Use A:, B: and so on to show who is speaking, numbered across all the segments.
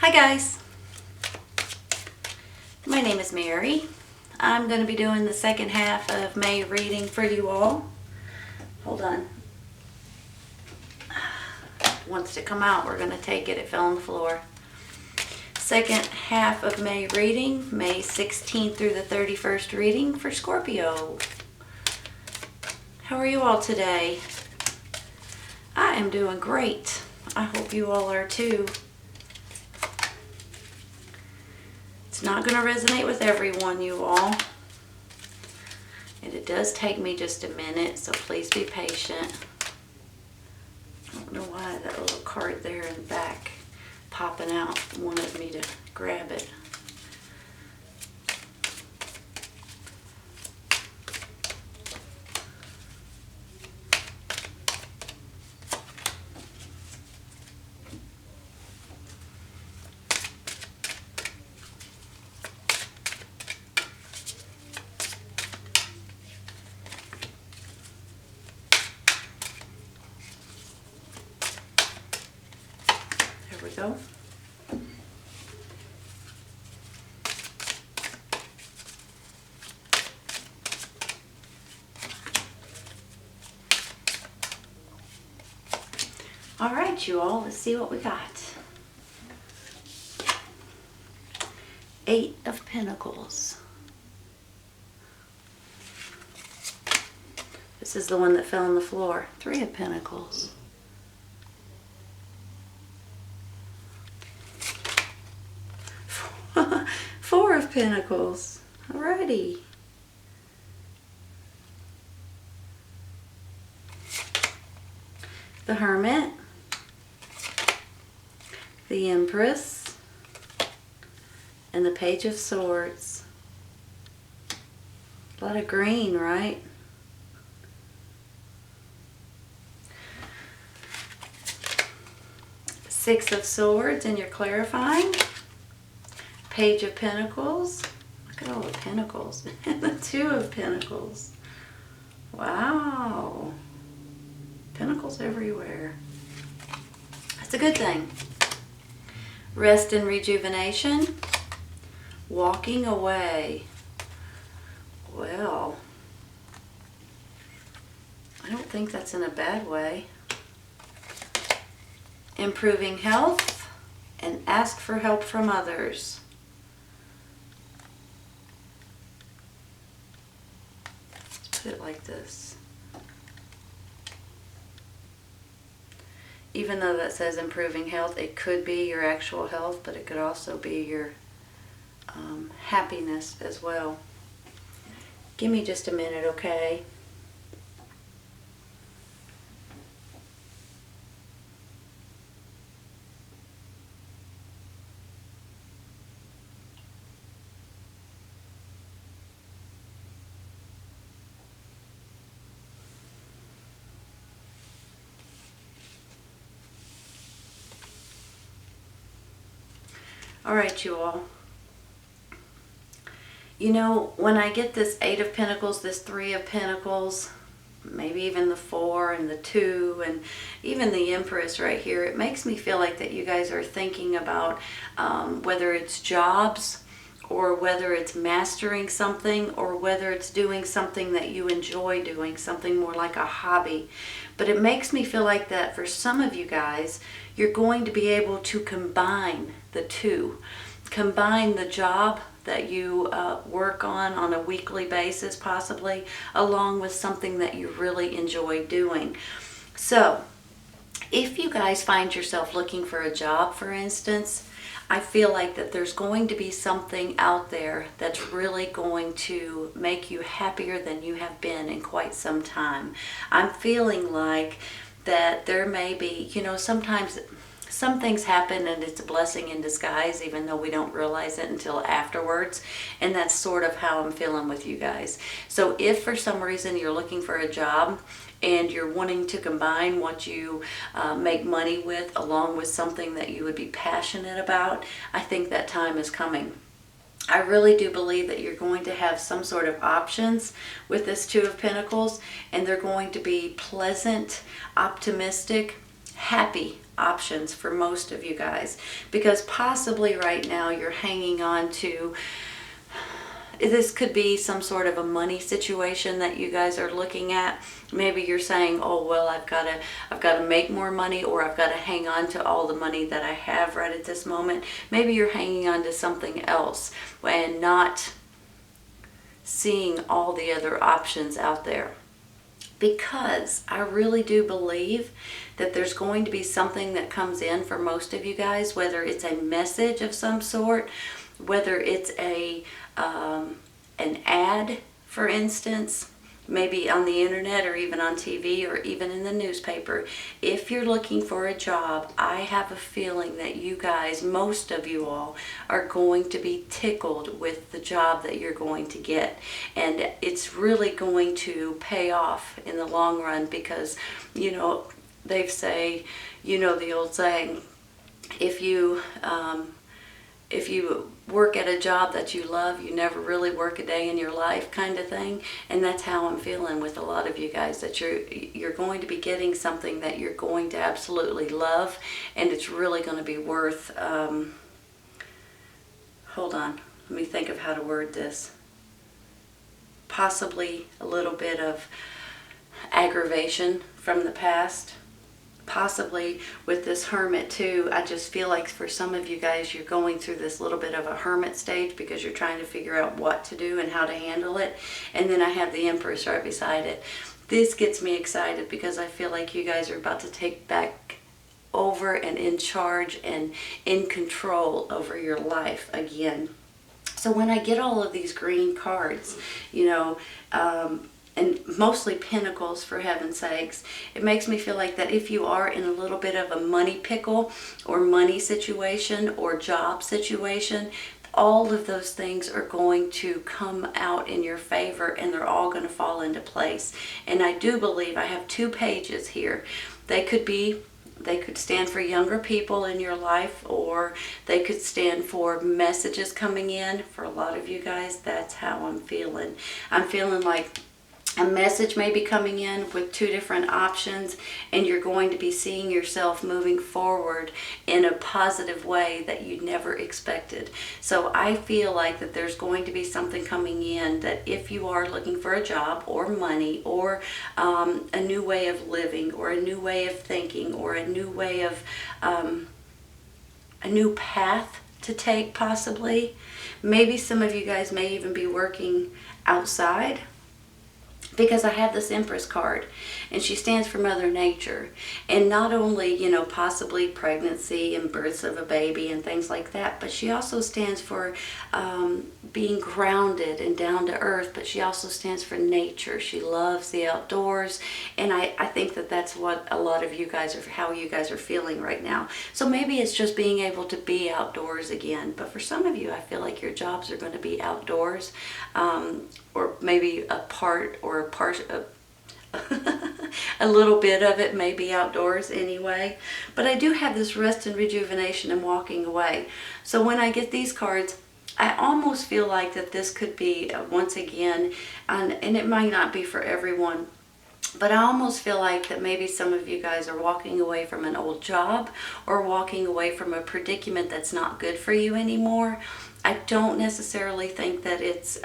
A: Hi guys, my name is Mary. I'm going to be doing the second half of May reading for you all. Hold on. Wants to come out, we're going to take it. It fell on the floor. Second half of May reading, May 16th through the 31st reading for Scorpio. How are you all today? I am doing great. I hope you all are too. It's not going to resonate with everyone, you all. And it does take me just a minute, so please be patient. I don't know why that little card there in the back popping out wanted me to grab it. There we go. All right, you all, let's see what we got. Eight of Pentacles. This is the one that fell on the floor. Three of Pentacles. Four of Pentacles. Alrighty. The Hermit. The Empress. And the Page of Swords. A lot of green, right? Six of Swords, and you're clarifying. Page of Pentacles. Look at all the Pentacles. And the Two of Pentacles. Wow. Pentacles everywhere. That's a good thing. Rest and rejuvenation. Walking away. Well, I don't think that's in a bad way. Improving health and ask for help from others. Let's put it like this. Even though that says improving health, it could be your actual health, but it could also be your happiness as well. Give me just a minute, okay? All right, you all. You know, when I get this Eight of Pentacles, this Three of Pentacles, maybe even the Four and the Two, and even the Empress right here, it makes me feel like that you guys are thinking about whether it's jobs, or whether it's mastering something, or whether it's doing something that you enjoy doing, something more like a hobby. But it makes me feel like that for some of you guys, you're going to be able to combine the two. Combine the job that you work on a weekly basis possibly, along with something that you really enjoy doing. So, if you guys find yourself looking for a job, for instance, I feel like that there's going to be something out there that's really going to make you happier than you have been in quite some time. I'm feeling like that there may be, you know, sometimes some things happen and it's a blessing in disguise, even though we don't realize it until afterwards. And that's sort of how I'm feeling with you guys. So if for some reason you're looking for a job and you're wanting to combine what you make money with along with something that you would be passionate about, I think that time is coming. I really do believe that you're going to have some sort of options with this Two of Pentacles, and they're going to be pleasant, optimistic, happy options for most of you guys, because possibly right now you're hanging on to, this could be some sort of a money situation that you guys are looking at. Maybe you're saying, oh, well, I've got to make more money, or I've got to hang on to all the money that I have right at this moment. Maybe you're hanging on to something else and not seeing all the other options out there. Because I really do believe that there's going to be something that comes in for most of you guys, whether it's a message of some sort, whether it's an ad, for instance, maybe on the internet or even on TV or even in the newspaper. If you're looking for a job, I have a feeling that you guys, most of you all, are going to be tickled with the job that you're going to get. And it's really going to pay off in the long run, because, you know, they say, you know, the old saying, if you work at a job that you love, you never really work a day in your life, kind of thing. And that's how I'm feeling with a lot of you guys, that you're going to be getting something that you're going to absolutely love, and it's really going to be worth, hold on, let me think of how to word this. Possibly a little bit of aggravation from the past. Possibly with this hermit too. I just feel like for some of you guys, you're going through this little bit of a hermit stage because you're trying to figure out what to do and how to handle it. And then I have the Empress right beside it. This gets me excited because I feel like you guys are about to take back over and in charge and in control over your life again. So when I get all of these green cards, you know, and mostly pentacles, for heaven's sakes, it makes me feel like that if you are in a little bit of a money pickle or money situation or job situation, all of those things are going to come out in your favor, and they're all going to fall into place. And I do believe I have 2 pages here. They could stand for younger people in your life, or they could stand for messages coming in. For a lot of you guys, that's how I'm feeling. I'm feeling like a message may be coming in with 2 different options, and you're going to be seeing yourself moving forward in a positive way that you never expected. So I feel like that there's going to be something coming in, that if you are looking for a job or money or a new way of living or a new way of thinking or a new way of a new path to take, possibly. Maybe some of you guys may even be working outside, because I have this Empress card, and she stands for Mother Nature. And not only, you know, possibly pregnancy and births of a baby and things like that, but she also stands for being grounded and down to earth, but she also stands for nature. She loves the outdoors, and I think that that's what a lot of you guys are, how you guys are feeling right now. So maybe it's just being able to be outdoors again, but for some of you, I feel like your jobs are going to be outdoors, or maybe a little bit of it may be outdoors anyway. But I do have this rest and rejuvenation and walking away. So when I get these cards, I almost feel like that this could be, once again, and it might not be for everyone, but I almost feel like that maybe some of you guys are walking away from an old job, or walking away from a predicament that's not good for you anymore. I don't necessarily think that it's,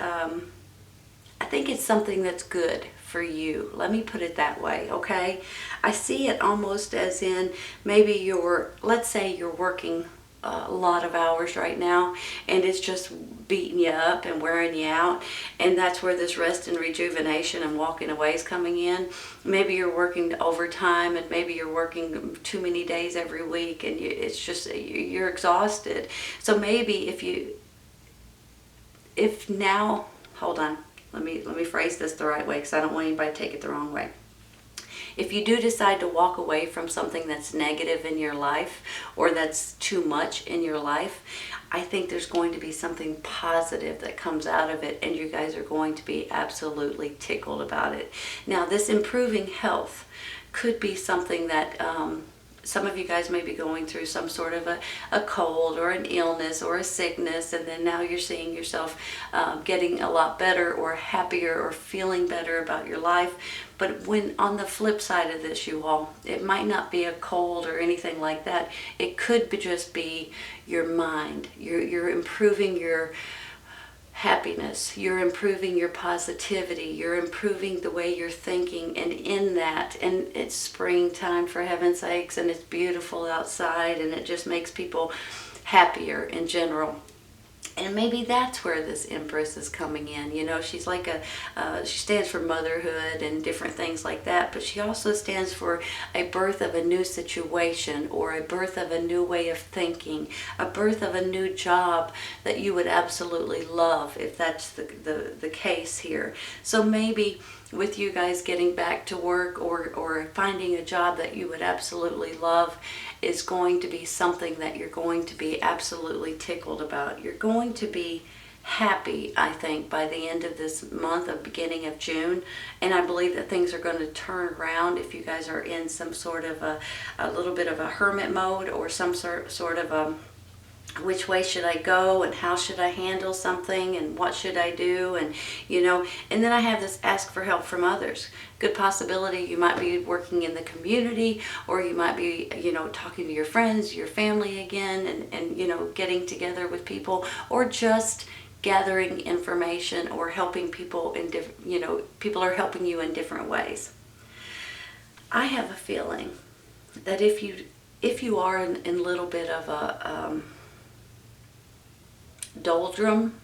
A: I think it's something that's good for you. Let me put it that way, okay? I see it almost as in, maybe let's say you're working a lot of hours right now, and it's just beating you up and wearing you out, and that's where this rest and rejuvenation and walking away is coming in. Maybe you're working overtime, and maybe you're working too many days every week, and it's just, you're exhausted. So maybe if now, hold on, let me phrase this the right way, because I don't want anybody to take it the wrong way. If you do decide to walk away from something that's negative in your life, or that's too much in your life, I think there's going to be something positive that comes out of it, and you guys are going to be absolutely tickled about it. Now, this improving health could be something that some of you guys may be going through some sort of a cold or an illness or a sickness, and then now you're seeing yourself getting a lot better or happier or feeling better about your life. But when on the flip side of this, you all, it might not be a cold or anything like that. It could just be your mind. You're improving your happiness, you're improving your positivity, you're improving the way you're thinking, and in that, and it's springtime for heaven's sakes, and it's beautiful outside, and it just makes people happier in general. And maybe that's where this Empress is coming in. You know, she's like she stands for motherhood and different things like that, but she also stands for a birth of a new situation, or a birth of a new way of thinking, a birth of a new job that you would absolutely love, if that's the case here. So maybe with you guys getting back to work, or finding a job that you would absolutely love, is going to be something that you're going to be absolutely tickled about. You're going to be happy, I think, by the end of this month, of beginning of June. And I believe that things are going to turn around if you guys are in some sort of a little bit of a hermit mode, or some sort of which way should I go, and how should I handle something, and what should I do, and you know. And then I have this ask for help from others. Good possibility you might be working in the community, or you might be, you know, talking to your friends, your family again, and you know, getting together with people, or just gathering information, or helping people in different, you know, people are helping you in different ways. I have a feeling that if you are in a little bit of a doldrum,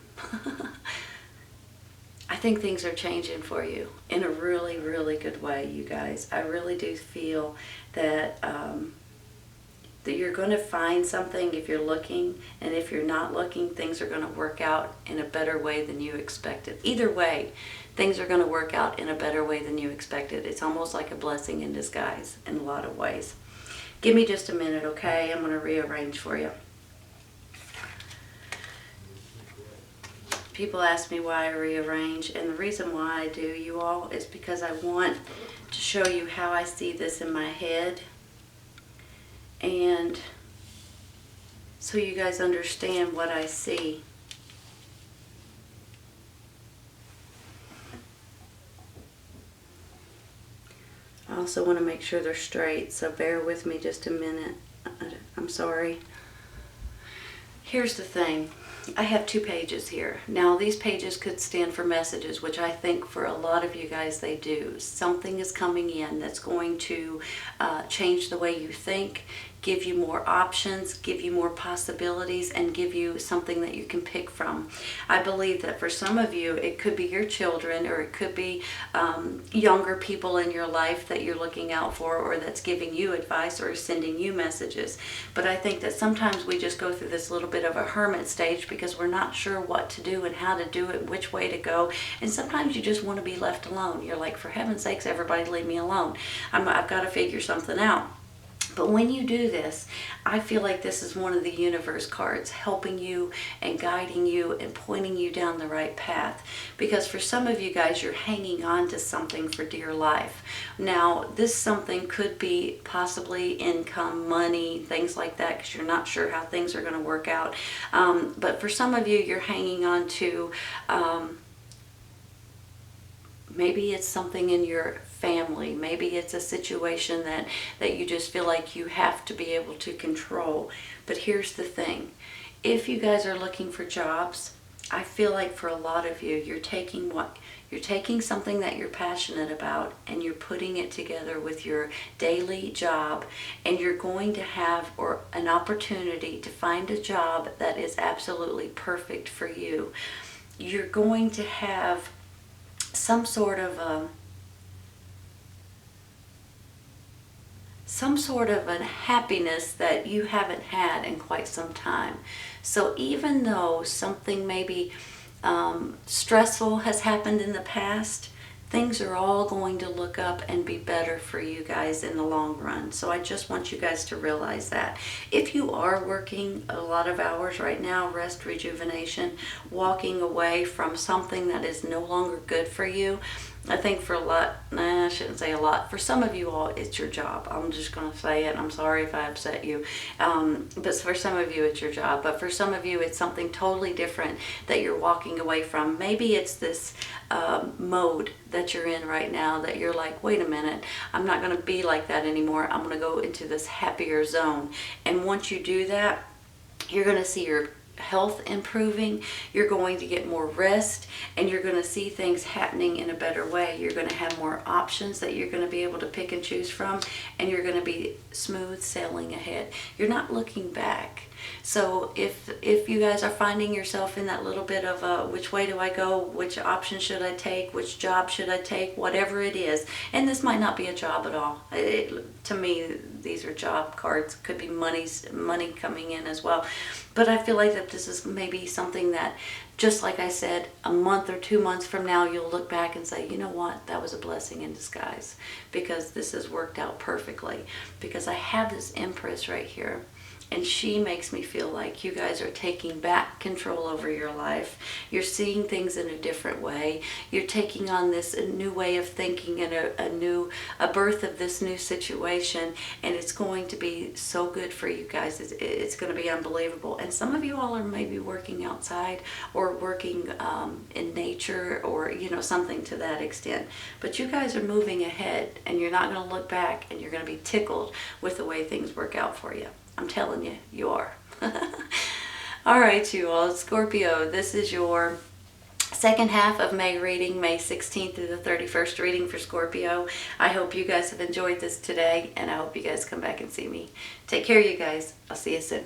A: I think things are changing for you in a really, really good way, you guys. I really do feel that that you're going to find something if you're looking, and if you're not looking, things are going to work out in a better way than you expected. Either way, things are going to work out in a better way than you expected. It's almost like a blessing in disguise in a lot of ways. Give me just a minute, okay? I'm going to rearrange for you. People ask me why I rearrange, and the reason why I do, you all, is because I want to show you how I see this in my head, and so you guys understand what I see. I also want to make sure they're straight, so bear with me just a minute. I'm sorry. Here's the thing. I have 2 pages here. Now, these pages could stand for messages, which I think for a lot of you guys they do. Something is coming in that's going to change the way you think, give you more options, give you more possibilities, and give you something that you can pick from. I believe that for some of you, it could be your children, or it could be younger people in your life that you're looking out for, or that's giving you advice or sending you messages. But I think that sometimes we just go through this little bit of a hermit stage because we're not sure what to do and how to do it, which way to go. And sometimes you just want to be left alone. You're like, for heaven's sakes, everybody leave me alone. I've got to figure something out. But when you do this, I feel like this is one of the universe cards helping you and guiding you and pointing you down the right path. Because for some of you guys, you're hanging on to something for dear life. Now, this something could be possibly income, money, things like that, because you're not sure how things are going to work out. But for some of you, you're hanging on to maybe it's something in your family. Maybe it's a situation that you just feel like you have to be able to control. But here's the thing. If you guys are looking for jobs, I feel like for a lot of you, you're taking something that you're passionate about, and you're putting it together with your daily job, and you're going to have an opportunity to find a job that is absolutely perfect for you. You're going to have some sort of a happiness that you haven't had in quite some time. So even though something maybe stressful has happened in the past, things are all going to look up and be better for you guys in the long run. So I just want you guys to realize that. If you are working a lot of hours right now, rest, rejuvenation, walking away from something that is no longer good for you, I think for a lot, nah, I shouldn't say a lot. For some of you all, it's your job. I'm just going to say it. I'm sorry if I upset you. But for some of you, it's your job. But for some of you, it's something totally different that you're walking away from. Maybe it's this mode that you're in right now that you're like, wait a minute, I'm not going to be like that anymore. I'm going to go into this happier zone. And once you do that, you're going to see your health improving, you're going to get more rest, and you're going to see things happening in a better way. You're going to have more options that you're going to be able to pick and choose from, and you're going to be smooth sailing ahead. You're not looking back. So if you guys are finding yourself in that little bit of a, which way do I go, which option should I take, which job should I take, whatever it is, and this might not be a job at all. To me, these are job cards. Could be money coming in as well. But I feel like that this is maybe something that, just like I said, a month or 2 months from now, you'll look back and say, you know what, that was a blessing in disguise, because this has worked out perfectly. Because I have this Empress right here, and she makes me feel like you guys are taking back control over your life. You're seeing things in a different way. You're taking on this new way of thinking and a birth of this new situation. And it's going to be so good for you guys. It's going to be unbelievable. And some of you all are maybe working outside or working in nature, or something to that extent. But you guys are moving ahead, and you're not going to look back, and you're going to be tickled with the way things work out for you. I'm telling you, you are. All right, you all. Scorpio, this is your second half of May reading, May 16th through the 31st reading for Scorpio. I hope you guys have enjoyed this today, and I hope you guys come back and see me. Take care, you guys. I'll see you soon.